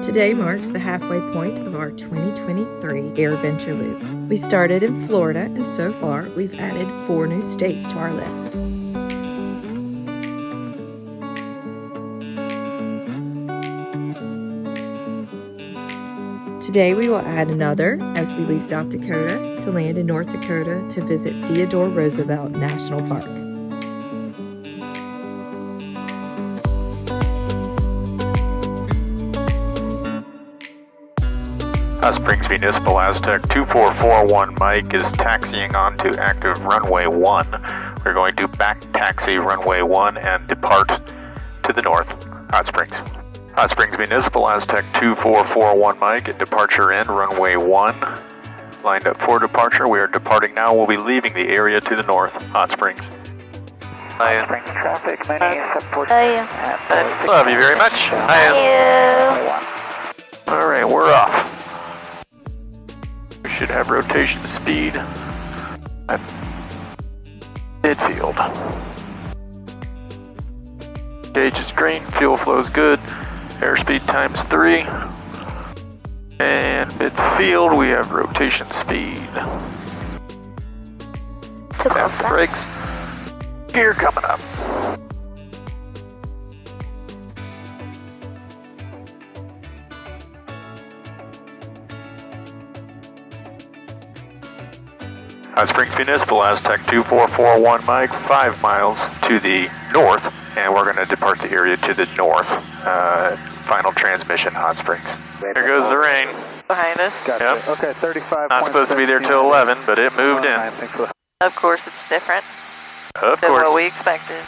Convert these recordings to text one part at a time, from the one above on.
Today marks the halfway point of our 2023 AirVenture Loop. We started in Florida, and so far we've added 4 new states to our list. Today we will add another as we leave South Dakota to land in North Dakota to visit Theodore Roosevelt National Park. Hot Springs Municipal Aztec 2441 Mike is taxiing onto active runway 1. We're going to back taxi runway 1 and depart to the north, Hot Springs. Hot Springs Municipal Aztec 2441 Mike at departure in runway 1. Lined up for departure. We are departing now. We'll be leaving the area to the north, Hot Springs. Hot Springs traffic, many support. Love you very much. All right, we're off. We should have rotation speed at midfield. Gauge is green, fuel flow is good. Airspeed times 3. And midfield, we have rotation speed. Tap the brakes. Gear coming up. Hot Springs Municipal Aztec 2441 Mike, 5 miles to the north, and we're going to depart the area to the north. Final transmission, Hot Springs. There goes the rain. Behind us. Gotcha. Yep. Okay, 35. Not supposed to be there till 11, but it moved in. Of course, it's different Of than course. what we expected.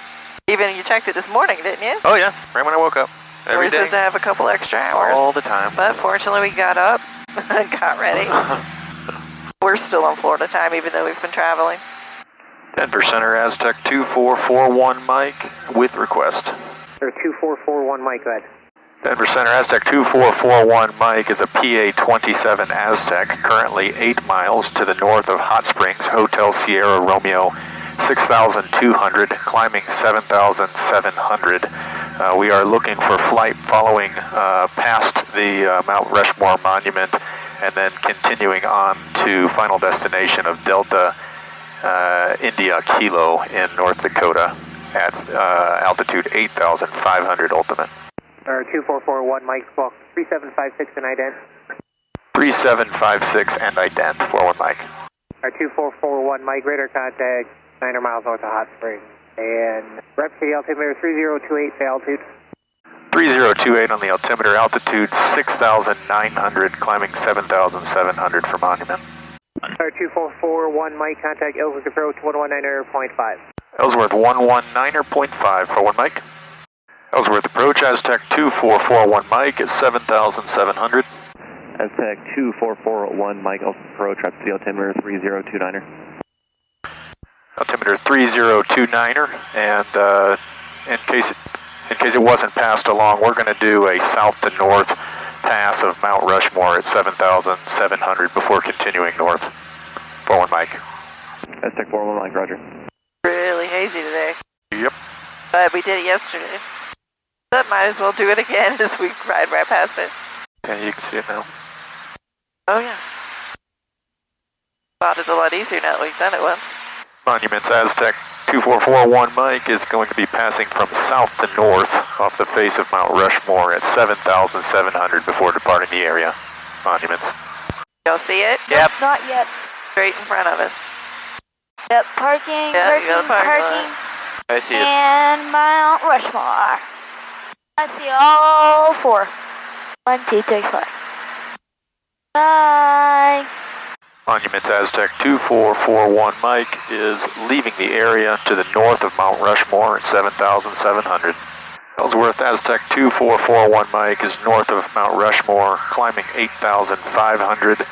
Even you checked it this morning, didn't you? Oh yeah, right when I woke up. Every We're day. supposed to have a couple extra hours. All the time. But fortunately, we got up, got ready. We're still on Florida time, even though we've been traveling. Denver Center Aztec 2441 Mike with request. Or 2441 Mike, go ahead. Denver Center Aztec 2441 Mike is a PA-27 Aztec, currently 8 miles to the north of Hot Springs, Hotel Sierra Romeo 6,200, climbing 7,700. We are looking for flight following past the Mount Rushmore Monument and then continuing on to final destination of Delta India Kilo in North Dakota at altitude 8,500 ultimate. 2441 Mike, clock 3756 and ident. 3756 and ident, 41 Mike. 2441 Mike, radar contact 900 miles north of Hot Springs. And rep to the altimeter 3028 to altitude. 3028 on the altimeter, altitude 6,900, climbing 7,700 for Monument. 2441 Mike, contact Ellsworth approach 119.5. Ellsworth 119.5 for 1 Mike. Ellsworth approach, Aztec 2441 Mike is 7,700. Aztec 2441 Mike, approach up to the altimeter 3029er. Altimeter 3029er, and in case it wasn't passed along, we're going to do a south to north pass of Mount Rushmore at 7,700 before continuing north. 41 Mike. Aztec 41 Mike, roger. Really hazy today. Yep. But we did it yesterday. But might as well do it again as we ride right past it. Yeah, you can see it now. Oh yeah. Thought it's a lot easier now that we've done it once. Monuments Aztec 2441 Mike is going to be passing from south to north off the face of Mount Rushmore at 7,700 before departing the area. Monuments. Y'all see it? Yep. Not yet. Straight in front of us. Yep, parking, Yep, you got a parking parking, lot. I see it. And Mount Rushmore. I see all 4. 1, 2, 3, 4. Bye. Monuments Aztec 2441 Mike is leaving the area to the north of Mount Rushmore at 7,700. Ellsworth Aztec 2441 Mike is north of Mount Rushmore, climbing 8,500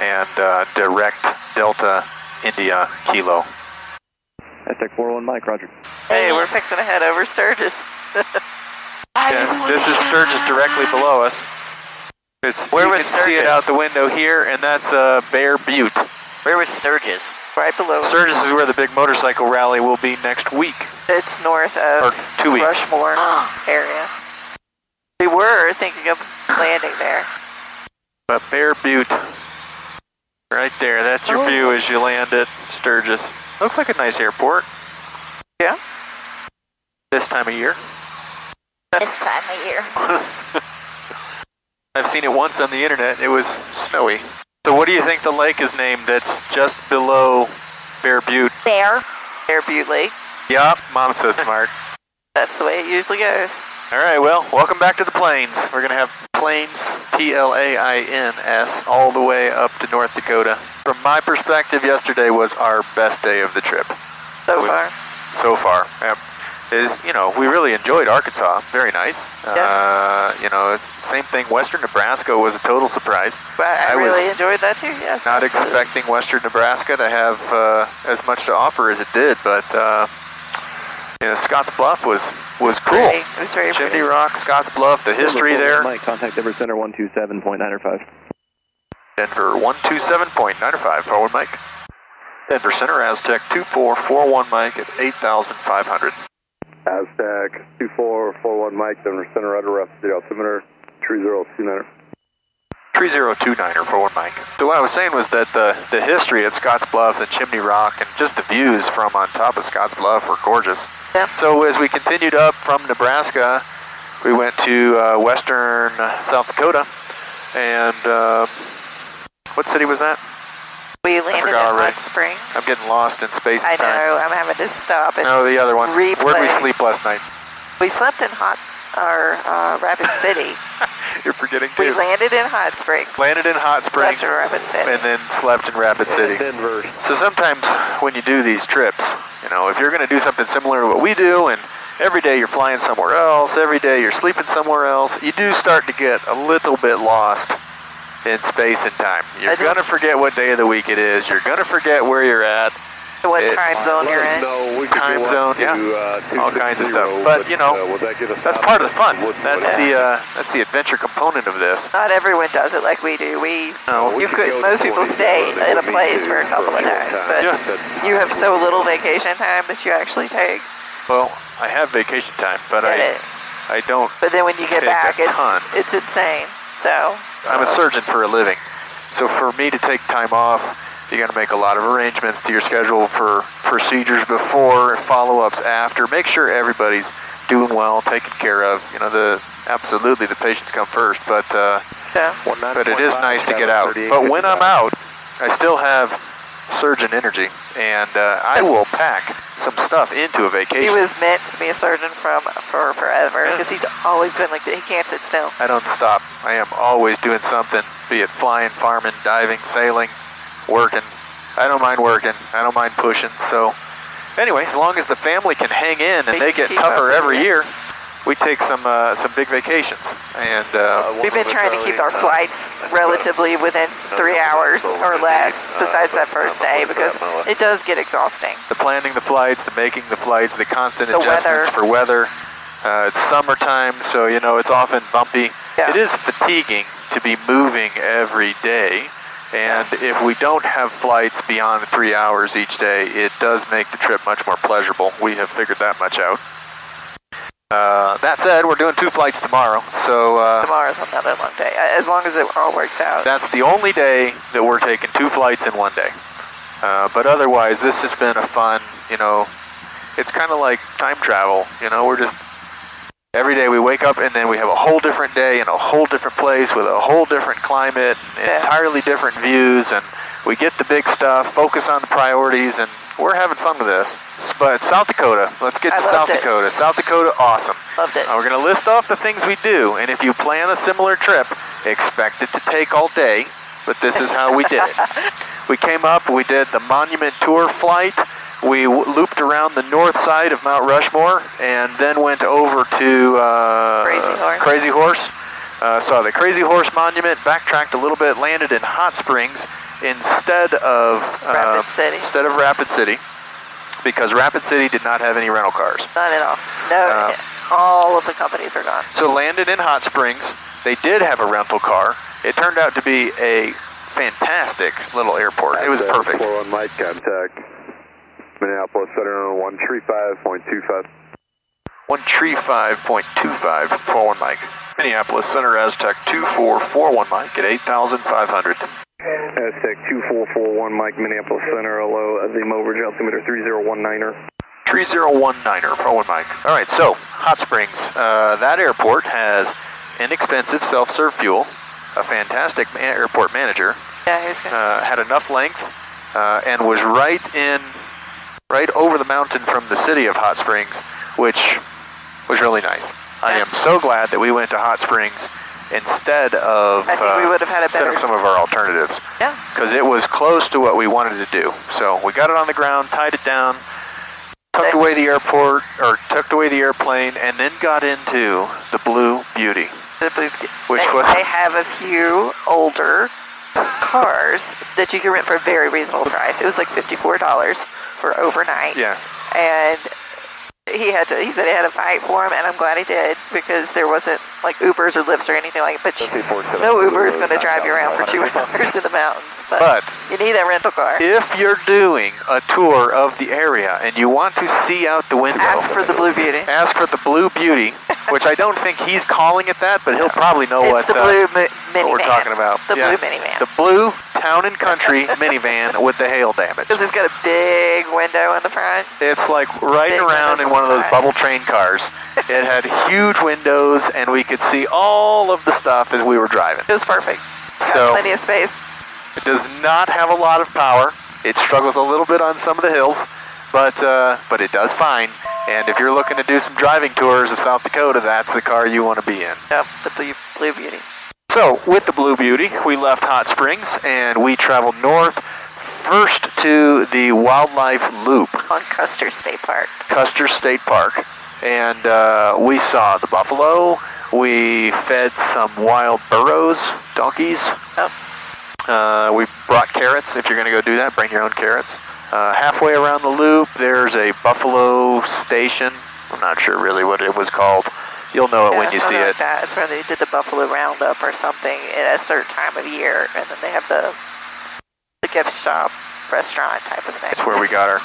and direct Delta India Kilo. Aztec 41 Mike, roger. Hey, we're fixing to head over Sturgis. Yeah, this is Sturgis directly below us. Where you was can see Sturgis? it out the window here, and that's Bear Butte. Where was Sturgis? Right below. Sturgis is where the big motorcycle rally will be next week. It's north of Or 2 weeks. Rushmore area. We were thinking of landing there. But Bear Butte, right there, that's your view as you land at Sturgis. Looks like a nice airport. Yeah. This time of year. This time of year. I've seen it once on the internet. It was snowy. So what do you think the lake is named that's just below Bear Butte? Bear Butte Lake. Yup, Mom's so smart. That's the way it usually goes. All right, well, welcome back to the plains. We're going to have plains, Plains, all the way up to North Dakota. From my perspective, yesterday was our best day of the trip. So far. So far, yeah. You know, we really enjoyed Arkansas. Very nice. Yeah. You know, it's same thing. Western Nebraska was a total surprise. But I really enjoyed that too, yes. Not expecting Western Nebraska to have as much to offer as it did, but you know, Scotts Bluff was cool. It was very Chimney pretty. Rock, Scotts Bluff, the history there. Mike, contact Denver Center 127.905. Denver 127.905, forward Mike. Denver Center, Aztec 2441 Mike at 8,500. Aztec 2441 Mike, Denver Center, rudder, rough city altimeter 3029. 3029er, forward Mike. So what I was saying was that the history at Scotts Bluff and Chimney Rock and just the views from on top of Scotts Bluff were gorgeous. Yeah. So as we continued up from Nebraska, we went to western South Dakota, and what city was that? We landed in Hot Springs. I'm getting lost in space and I time. know, I'm having to stop and No, the other one. replay. Where'd we sleep last night? We slept in Rapid City. You're forgetting We too. landed in Hot Springs. Landed in Hot Springs. Slept in Rapid City. And then slept in Rapid City. Denver. So sometimes when you do these trips, you know, if you're going to do something similar to what we do, and every day you're flying somewhere else, every day you're sleeping somewhere else, you do start to get a little bit lost in space and time. You're going to forget what day of the week it is. You're going to forget where you're at. What time zone you're in. Time zone, yeah. All kinds of stuff. But, you know, that's part of the fun. That's the adventure component of this. Not everyone does it like we do. Most people stay in a place for a couple of times, but you have so little vacation time that you actually take. Well, I have vacation time, but I don't. But then when you get back, it's insane. So I'm a surgeon for a living, so for me to take time off, you got to make a lot of arrangements to your schedule for procedures before, follow-ups after. Make sure everybody's doing well, taken care of. You know, absolutely the patients come first, but it is nice to get out. But when I'm out, I still have surgeon energy, and I will pack some stuff into a vacation. He was meant to be a surgeon for forever, because he's always been like that. He can't sit still. I don't stop. I am always doing something, be it flying, farming, diving, sailing, working. I don't mind working. I don't mind pushing. So anyway, as long as the family can hang in and they get tougher every year, we take some big vacations. And we've been trying to keep our flights relatively within 3 hours or less, besides that first day, because it does get exhausting. The planning the flights, the making the flights, the constant adjustments for weather. It's summertime, so you know it's often bumpy. Yeah. It is fatiguing to be moving every day. And if we don't have flights beyond 3 hours each day, it does make the trip much more pleasurable. We have figured that much out. That said, we're doing 2 flights tomorrow, so... Tomorrow's not a long day, as long as it all works out. That's the only day that we're taking 2 flights in one day. But otherwise, this has been a fun, you know, it's kind of like time travel, you know, we're just... Every day we wake up and then we have a whole different day in a whole different place with a whole different climate, and entirely different views, and we get the big stuff, focus on the priorities, and we're having fun with this. But South Dakota, let's get to South Dakota. South Dakota, awesome. Loved it. We're going to list off the things we do, and if you plan a similar trip, expect it to take all day, but this is how we did it. We came up, we did the Monument Tour flight. We looped around the north side of Mount Rushmore and then went over to Crazy Horse. Saw the Crazy Horse Monument, backtracked a little bit, landed in Hot Springs instead of Rapid City, because Rapid City did not have any rental cars. Not at all. No, all of the companies are gone. So landed in Hot Springs. They did have a rental car. It turned out to be a fantastic little airport. It was perfect. 41 Mike, contact Minneapolis Center on 135.25. 135.25, 41 Mike. Minneapolis Center, Aztec 2441 Mike at 8,500. Aztec 2441 Mike, Minneapolis Center, hello, the overage altimeter 3019er. 3019er, 41 Mike. All right, so Hot Springs, that airport has inexpensive self-serve fuel, a fantastic airport manager. Yeah, he's good. Had enough length, and was right over the mountain from the city of Hot Springs, which was really nice. I am so glad that we went to Hot Springs instead of I think we would have had a better some of our alternatives. Yeah. Because it was close to what we wanted to do. So we got it on the ground, tied it down, tucked away the airplane, and then got into the Blue Beauty. They have a few older cars that you can rent for a very reasonable price. It was like $54 for overnight. Yeah. And he said he had to fight for him, and I'm glad he did, because there wasn't like Ubers or Lyfts or anything like that. But no Uber is going to drive you around for 2 hours in the mountains. But you need a rental car. If you're doing a tour of the area and you want to see out the window, ask for the Blue Beauty. Ask for the Blue Beauty, which I don't think he's calling it that, but he'll probably know what we're talking about. The blue minivan. The blue town and country minivan with the hail damage. Because it's got a big window in the front. It's like riding around in one of those bubble train cars. It had huge windows, and we could see all of the stuff as we were driving. It was perfect. So plenty of space. It does not have a lot of power. It struggles a little bit on some of the hills, but it does fine. And if you're looking to do some driving tours of South Dakota, that's the car you want to be in. Yep, the Blue Beauty. So, with the Blue Beauty, we left Hot Springs and we traveled north first to the Wildlife Loop. On Custer State Park. Custer State Park. And we saw the buffalo. We fed some wild burros, donkeys. Yep. We brought carrots. If you're going to go do that, bring your own carrots. Halfway around the loop, there's a buffalo station. I'm not sure really what it was called. You'll know it when you see it. That. It's where they did the buffalo roundup or something at a certain time of year, and then they have the gift shop, restaurant type of thing. That's where we got our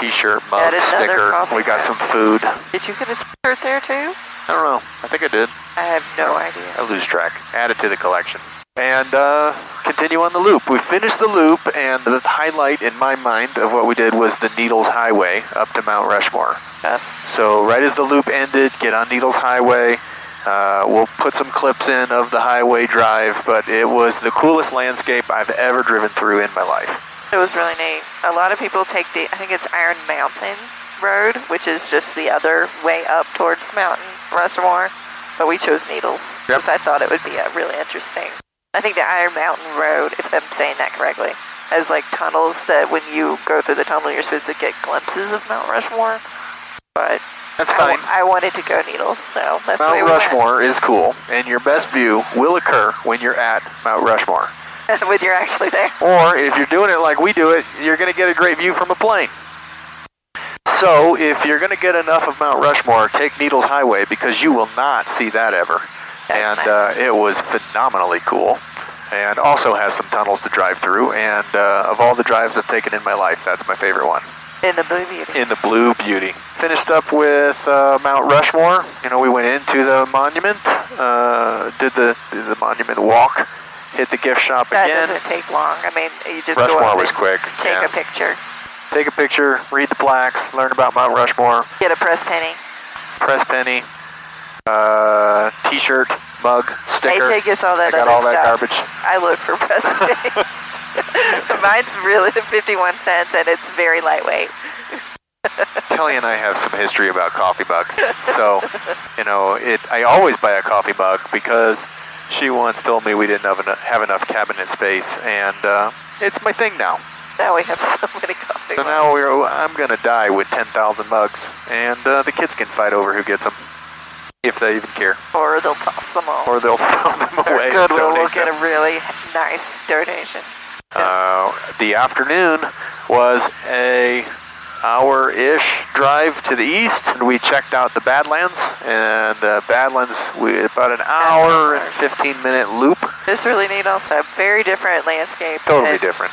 T-shirt, mug, sticker. We got some food. Did you get a T-shirt there too? I don't know. I think I did. I have no idea. I lose track. Add it to the collection. And continue on the loop. We finished the loop, and the highlight in my mind of what we did was the Needles Highway up to Mount Rushmore. So right as the loop ended, get on Needles Highway. We'll put some clips in of the highway drive, but it was the coolest landscape I've ever driven through in my life. It was really neat. A lot of people take I think it's Iron Mountain Road, which is just the other way up towards Mountain Rushmore, but we chose Needles because I thought it would be really interesting. I think the Iron Mountain Road, if I'm saying that correctly, has like tunnels that when you go through the tunnel, you're supposed to get glimpses of Mount Rushmore. But that's fine. I wanted to go Needles, so that's the way we Mount Rushmore is cool, and your best view will occur when you're at Mount Rushmore. When you're actually there. Or if you're doing it like we do it, you're going to get a great view from a plane. So if you're going to get enough of Mount Rushmore, take Needles Highway, because you will not see that ever. Nice. It was phenomenally cool, and also has some tunnels to drive through, and of all the drives I've taken in my life, that's my favorite one. In the Blue Beauty. In the Blue Beauty. Finished up with Mount Rushmore. You know, we went into the monument, did the monument walk, hit the gift shop again. That doesn't take long. I mean, you just Rushmore go up was quick. Take a picture. Take a picture, read the plaques, learn about Mount Rushmore. Get a press penny. Press penny. T-shirt, mug, sticker. AJ gets all that I got all that garbage. I look for press pennies. Mine's really 51 cents, and it's very lightweight. Kelly and I have some history about coffee mugs. So, you know, I always buy a coffee mug because she once told me we didn't have enough cabinet space, and it's my thing now. Now we have so many coffee mugs. So now I'm going to die with 10,000 mugs, and the kids can fight over who gets them. If they even care. Or they'll toss them all. Or they'll throw them away. Goodwill will get a really nice donation. The afternoon was a hour-ish drive to the east, and we checked out the Badlands. And Badlands, about an hour and 15-minute loop. It's really neat also. Very different landscape. Totally different.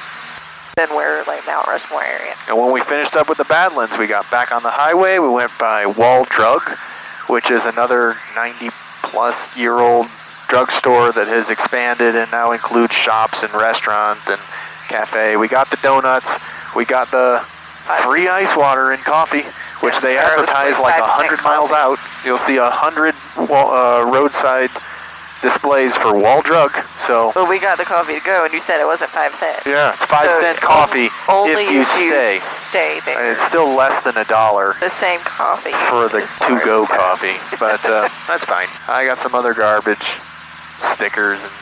Than where, like, Mount Rushmore area. And when we finished up with the Badlands, we got back on the highway. We went by Wall Drug, which is another 90 20-plus-year-old drugstore that has expanded and now includes shops and restaurant and cafe. We got the donuts. We got the free ice water and coffee, which they advertise like 100 miles out. You'll see 100 roadside displays for Wall Drug. So, well, we got the coffee to go, and you said it wasn't 5 cents. Yeah, it's 5-cent coffee only if you stay. Stay there. It's still less than $1 the same coffee for the to-go coffee, but that's fine. I got some other garbage, stickers and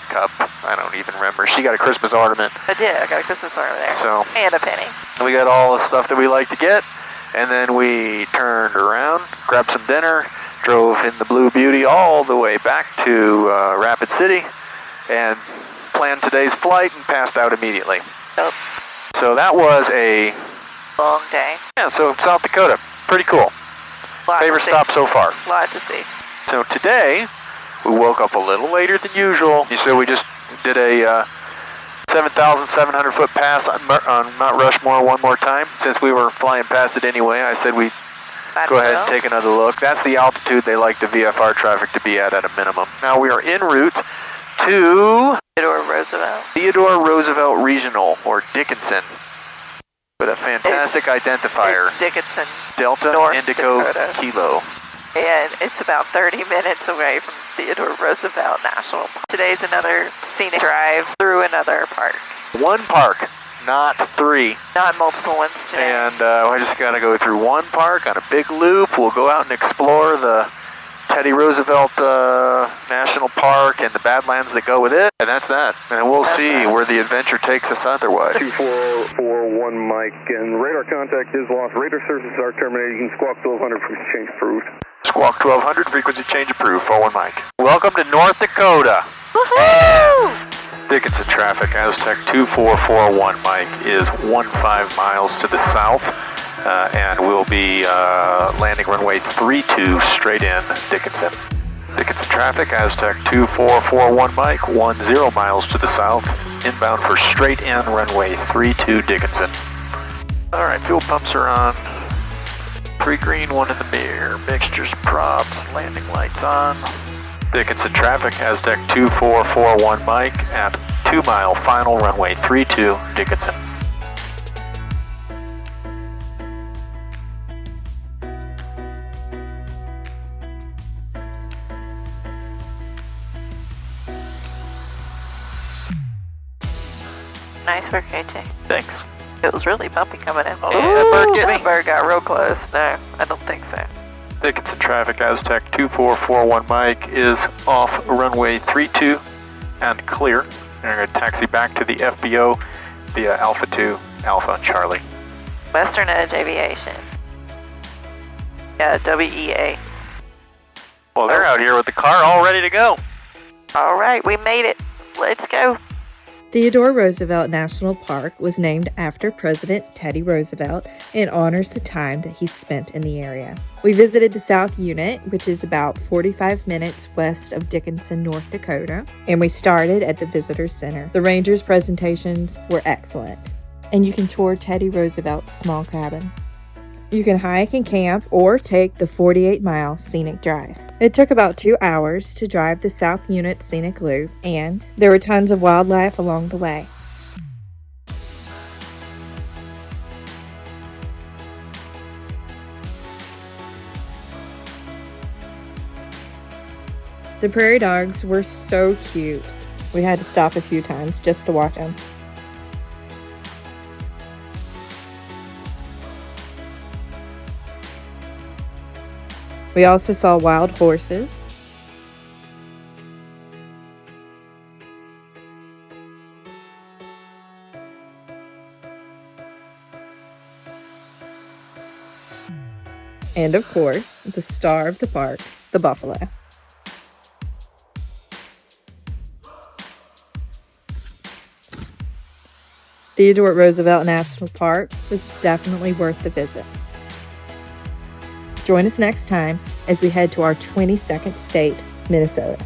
cup. I don't even remember. She got a Christmas ornament. I did. I got a Christmas ornament there. So, and a penny. We got all the stuff that we like to get, and then we turned around, grabbed some dinner, drove in the Blue Beauty all the way back to Rapid City, and planned today's flight and passed out immediately. Yep. So that was a long day. Yeah, so South Dakota, pretty cool. Favorite stop so far. Lot to see. So today, we woke up a little later than usual. You said we just did a 7,700 foot pass on Mount Rushmore one more time. Since we were flying past it anyway, I said we'd go ahead and take another look. That's the altitude they like the VFR traffic to be at a minimum. Now we are en route to Theodore Roosevelt Regional, or Dickinson, with a fantastic identifier. It's Dickinson. Delta North Indigo Dakota. Kilo. And it's about 30 minutes away from Theodore Roosevelt National Park. Today's another scenic drive through another park. One park, not 3. Not multiple ones today. And I just got to go through one park on a big loop. We'll go out and explore the Teddy Roosevelt National Park and the Badlands that go with it. And that's that. And we'll see where the adventure takes us otherwise. 2441 Mike, and radar contact is lost. Radar services are terminated. You can squawk 1200 for change approved. Squawk 1200, frequency change approved, 41 Mike. Welcome to North Dakota. Woohoo! Dickinson traffic, Aztec 2441 Mike is 15 miles to the south, and we'll be landing runway 32 straight in Dickinson. Dickinson traffic, Aztec 2441 Mike, 10 miles to the south, inbound for straight in runway 32 Dickinson. Alright, fuel pumps are on. Pre-green, one in the mirror, mixtures, props, landing lights on. Dickinson traffic, Aztec 2441 Mike at 2 mile final runway 32 Dickinson. Nice work, AJ. Thanks. It was really bumpy coming in. Oh, did that bird get me? That bird got real close. No, I don't think so. Dickinson traffic, Aztec 2441 Mike is off runway 32 and clear. And we're going to taxi back to the FBO via Alpha 2, Alpha Charlie. Western Edge Aviation. Yeah, WEA. Well, they're out here with the car all ready to go. All right, we made it. Let's go. Theodore Roosevelt National Park was named after President Teddy Roosevelt and honors the time that he spent in the area. We visited the South Unit, which is about 45 minutes west of Dickinson, North Dakota, and we started at the Visitor Center. The Rangers' presentations were excellent, and you can tour Teddy Roosevelt's small cabin. You can hike and camp or take the 48-mile scenic drive. It took about 2 hours to drive the South Unit Scenic Loop, and there were tons of wildlife along the way. The prairie dogs were so cute. We had to stop a few times just to watch them. We also saw wild horses. And of course, the star of the park, the buffalo. Theodore Roosevelt National Park was definitely worth the visit. Join us next time as we head to our 22nd state, Minnesota.